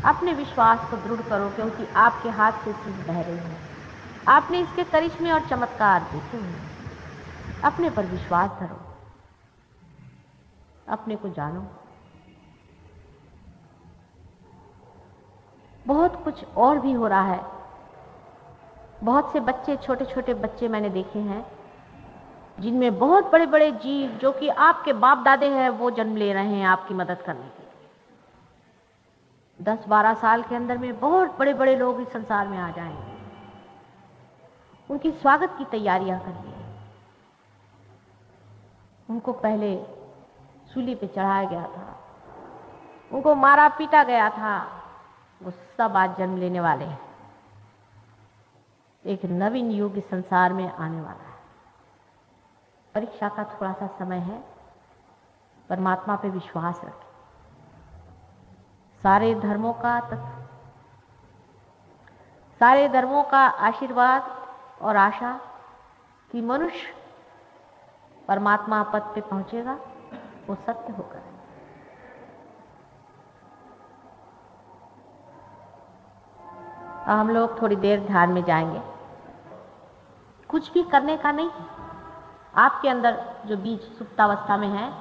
अपने विश्वास को दृढ़ करो, क्योंकि आपके हाथ से चीज बह रही है। आपने इसके करिश्मे और चमत्कार देखे हैं। अपने पर विश्वास धरो, अपने को जानो। बहुत कुछ और भी हो रहा है। बहुत से बच्चे, छोटे छोटे बच्चे मैंने देखे हैं, जिनमें बहुत बड़े बड़े जीव जो कि आपके बाप दादे हैं, वो जन्म ले रहे हैं आपकी मदद करने के लिए। 10-12 साल के अंदर में बहुत बड़े बड़े लोग इस संसार में आ जाएंगे। उनकी स्वागत की तैयारियां करिए। उनको पहले सूली पे चढ़ाया गया था, उनको मारा पीटा गया था, वो सब आज जन्म लेने वाले हैं। एक नवीन युग इस संसार में आने वाला है। परीक्षा का थोड़ा सा समय है, परमात्मा पे विश्वास रखें। सारे धर्मों का आशीर्वाद और आशा कि मनुष्य परमात्मा पद पे पहुंचेगा, वो सत्य होकर है। हम लोग थोड़ी देर ध्यान में जाएंगे। कुछ भी करने का नहीं, आपके अंदर जो बीज सुप्तावस्था में है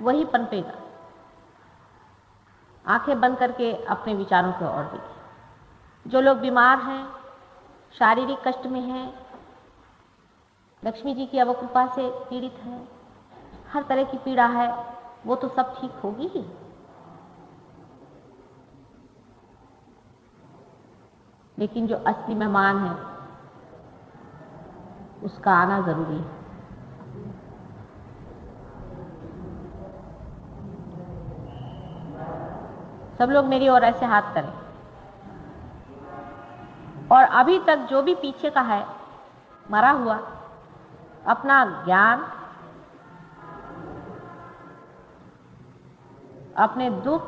वही पनपेगा। आंखें बंद करके अपने विचारों की ओर देखिए। जो लोग बीमार हैं, शारीरिक कष्ट में हैं, लक्ष्मी जी की अवकृपा से पीड़ित हैं, हर तरह की पीड़ा है, वो तो सब ठीक होगी ही। लेकिन जो असली मेहमान है उसका आना जरूरी है। सब लोग मेरी ओर ऐसे हाथ करें। और अभी तक जो भी पीछे का है मरा हुआ, अपना ज्ञान, अपने दुख,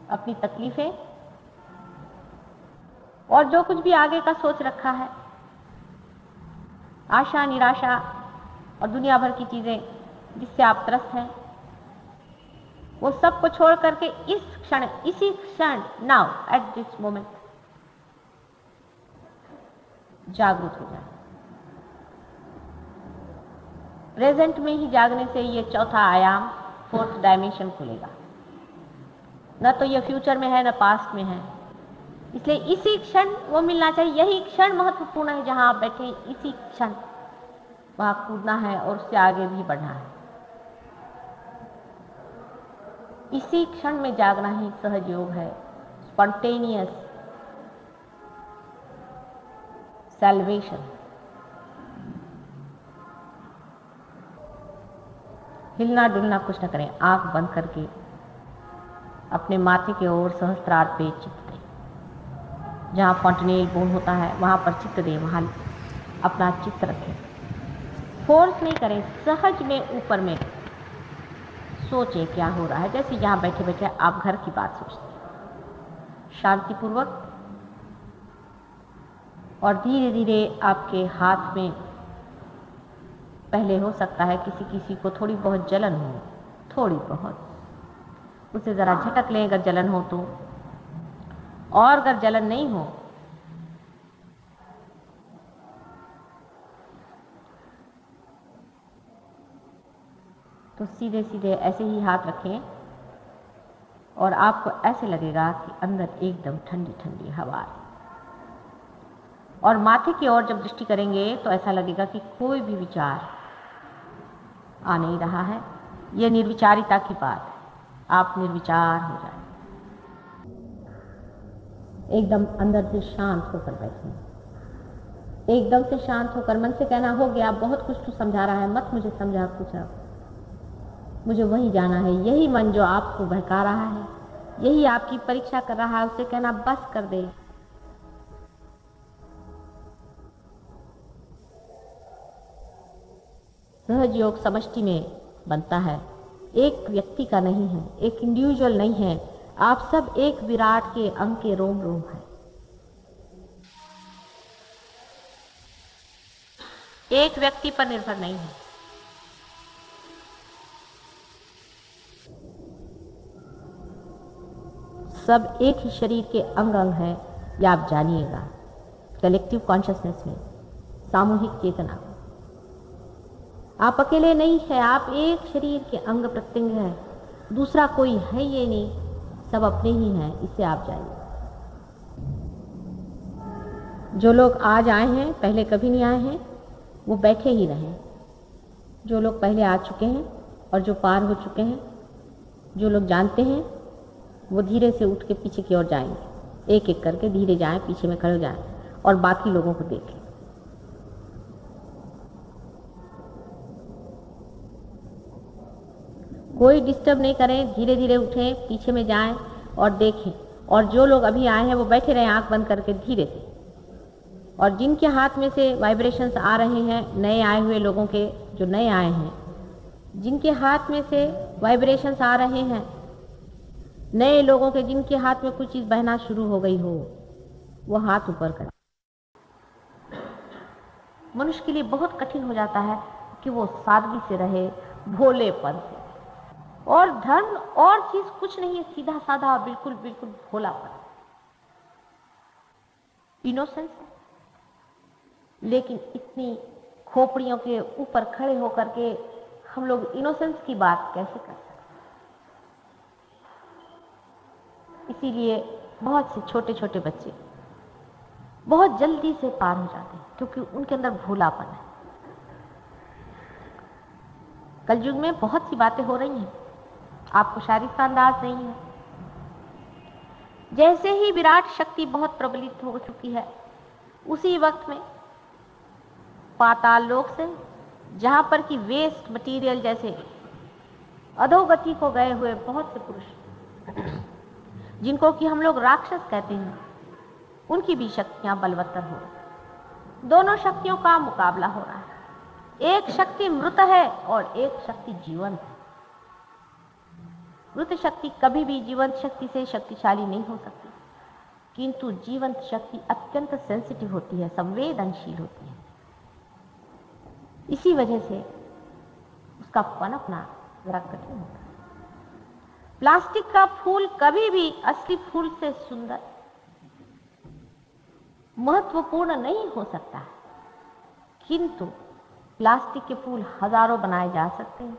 अपनी तकलीफें और जो कुछ भी आगे का सोच रखा है, आशा निराशा और दुनिया भर की चीजें जिससे आप त्रस्त हैं, वो सब को छोड़ करके इसी क्षण, नाउ एट दिस मोमेंट जागरूक हो जाए। प्रेजेंट में ही जागने से ये चौथा आयाम, 4th डायमेंशन खुलेगा। न तो ये फ्यूचर में है, न पास्ट में है। इसलिए इसी क्षण वो मिलना चाहिए। यही क्षण महत्वपूर्ण है। जहां आप बैठे इसी क्षण वहां कूदना है और उससे आगे भी बढ़ना है। इसी क्षण में जागना ही सहज योग है, स्पॉन्टेनियस सैल्वेशन। हिलना डुलना कुछ न करें, आंख बंद करके अपने माथे की ओर सहस्त्रार पे चित्त दें। जहां फॉन्टेनेल बोन होता है वहां पर चित्त दें, वहां अपना चित्त रखें। फोर्स नहीं करें, सहज में ऊपर में सोचें क्या हो रहा है। जैसे यहां बैठे बैठे आप घर की बात सोचते हैं, शांतिपूर्वक। और धीरे धीरे आपके हाथ में पहले हो सकता है किसी किसी को थोड़ी बहुत जलन हो, थोड़ी बहुत, उसे जरा झटक लें अगर जलन हो तो। और अगर जलन नहीं हो तो सीधे सीधे ऐसे ही हाथ रखें और आपको ऐसे लगेगा कि अंदर एकदम ठंडी ठंडी हवा है। और माथे की ओर जब दृष्टि करेंगे तो ऐसा लगेगा कि कोई भी विचार आ नहीं रहा है। यह निर्विचारिता की बात है। आप निर्विचार हो जाए, एकदम अंदर से शांत होकर बैठें। एकदम से शांत होकर मन से कहना, हो गया, बहुत कुछ तू समझा रहा है, मत मुझे समझा कुछ, अब मुझे वही जाना है। यही मन जो आपको बहका रहा है, यही आपकी परीक्षा कर रहा है, उससे कहना बस कर दे। सहज योग समष्टि में बनता है, एक व्यक्ति का नहीं है, एक इंडिविजुअल नहीं है। आप सब एक विराट के अंग के रोम रोम हैं। एक व्यक्ति पर निर्भर नहीं है। सब एक ही शरीर के अंग अंग हैं, यह आप जानिएगा। कलेक्टिव कॉन्शियसनेस में, सामूहिक चेतना, आप अकेले नहीं है, आप एक शरीर के अंग प्रत्यंग हैं, दूसरा कोई है ये नहीं, सब अपने ही हैं, इसे आप जानिए। जो लोग आज आए हैं, पहले कभी नहीं आए हैं, वो बैठे ही रहें। जो लोग पहले आ चुके हैं और जो पार हो चुके हैं, जो लोग जानते हैं, वो धीरे से उठ के पीछे की ओर जाएंगे, एक एक करके धीरे जाएं, पीछे में खड़े हो जाएं और बाकी लोगों को देखें। कोई डिस्टर्ब नहीं करें, धीरे धीरे उठें, पीछे में जाएं और देखें। और जो लोग अभी आए हैं वो बैठे रहें आंख बंद करके धीरे से। और जिनके हाथ में से वाइब्रेशंस आ रहे हैं, नए आए हुए लोगों के, जो नए आए हैं, जिनके हाथ में से वाइब्रेशंस आ रहे हैं, नए लोगों के जिनके हाथ में कुछ चीज़ बहना शुरू हो गई हो, वो हाथ ऊपर करें। मनुष्य के लिए बहुत कठिन हो जाता है कि वो सादगी से रहे, भोलेपन से। और धर्म और चीज कुछ नहीं है, सीधा साधा बिल्कुल बिल्कुल भोलापन, इनोसेंस। लेकिन इतनी खोपड़ियों के ऊपर खड़े होकर के हम लोग इनोसेंस की बात कैसे कर सकते? इसीलिए बहुत से छोटे छोटे बच्चे बहुत जल्दी से पार हो जाते हैं, क्योंकि उनके अंदर भोलापन है। कलयुग में बहुत सी बातें हो रही हैं, आपको शायद इसका अंदाज नहीं है। जैसे ही विराट शक्ति बहुत प्रबलित हो चुकी है, उसी वक्त में पाताल लोक से, जहां पर कि वेस्ट मटेरियल जैसे अधोगति को गए हुए बहुत से पुरुष, जिनको कि हम लोग राक्षस कहते हैं, उनकी भी शक्तियां बलवत्तर हो रही। दोनों शक्तियों का मुकाबला हो रहा है। एक शक्ति मृत है और एक शक्ति जीवंत है। मृत शक्ति कभी भी जीवंत शक्ति से शक्तिशाली नहीं हो सकती, किंतु जीवंत शक्ति अत्यंत सेंसिटिव होती है, संवेदनशील होती है। इसी वजह से उसका पनपना जरा कठिन होता है। प्लास्टिक का फूल कभी भी असली फूल से सुंदर, महत्वपूर्ण नहीं हो सकता, किंतु प्लास्टिक के फूल हजारों बनाए जा सकते हैं,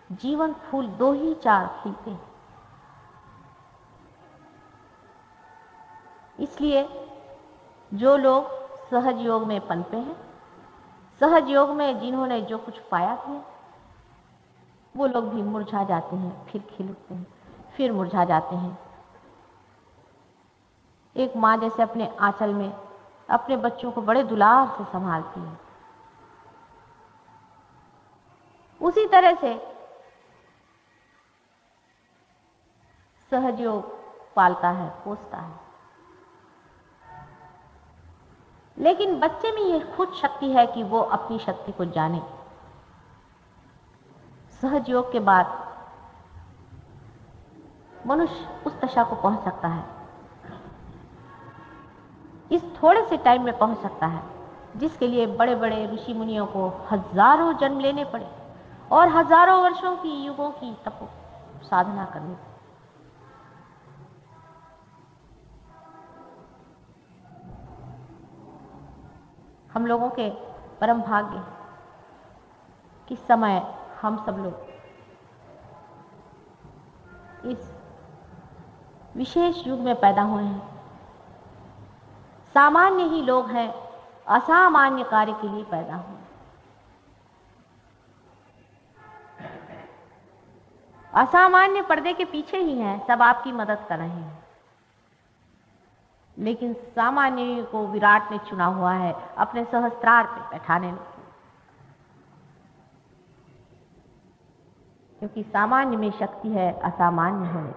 जीवन फूल 2 ही 4 खिलते हैं। इसलिए जो लोग सहज योग में पनपे हैं, सहज योग में जिन्होंने जो कुछ पाया है, वो लोग भी मुरझा जाते हैं, फिर खिल उठते हैं, फिर मुरझा जाते हैं। एक माँ जैसे अपने आंचल में अपने बच्चों को बड़े दुलार से संभालती है, उसी तरह से सहज योग पालता है, पोसता है। लेकिन बच्चे में यह खुद शक्ति है कि वो अपनी शक्ति को जाने। सहज योग के बाद मनुष्य उस दशा को पहुंच सकता है, इस थोड़े से टाइम में पहुंच सकता है, जिसके लिए बड़े बड़े ऋषि मुनियों को हजारों जन्म लेने पड़े और हजारों वर्षों की युगों की तप साधना करनी पड़ी। हम लोगों के परम भाग्य किस समय हम सब लोग इस विशेष युग में पैदा हुए हैं। सामान्य ही लोग हैं, असामान्य कार्य के लिए पैदा हुए। असामान्य पर्दे के पीछे ही हैं, सब आपकी मदद कर रहे हैं, लेकिन सामान्य को विराट ने चुना हुआ है अपने सहस्त्रार पे बैठाने में, क्योंकि सामान्य में शक्ति है असामान्य होने।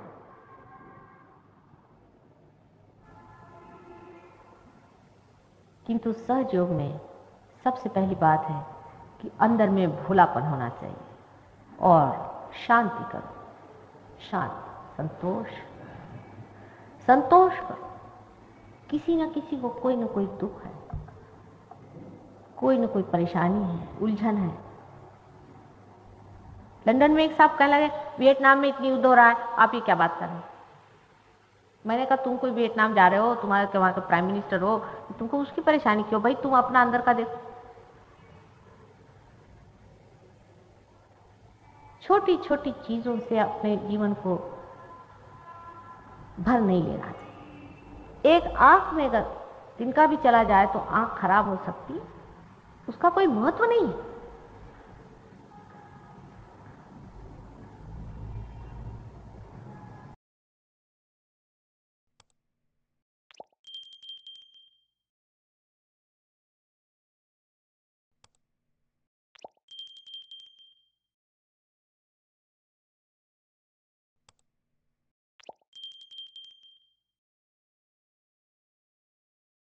किंतु सहज योग में सबसे पहली बात है कि अंदर में भोलापन होना चाहिए और शांति करो, शांति, संतोष करो। किसी न किसी को कोई न कोई दुख है, कोई न कोई परेशानी है, उलझन है। लंदन में एक साहब कहने लगे, वियतनाम में इतनी युद्ध हो रहा है, आप ये क्या बात कर रहे हैं? मैंने कहा तुम कोई वियतनाम जा रहे हो, तुम्हारे के वहाँ के प्राइम मिनिस्टर हो, तुमको उसकी परेशानी क्यों भाई, तुम अपना अंदर का देखो। छोटी छोटी चीजों से अपने जीवन को भर नहीं लेना चाहिए। एक आंख में अगर तिनका भी चला जाए तो आंख खराब हो सकती है, उसका कोई महत्व नहीं है।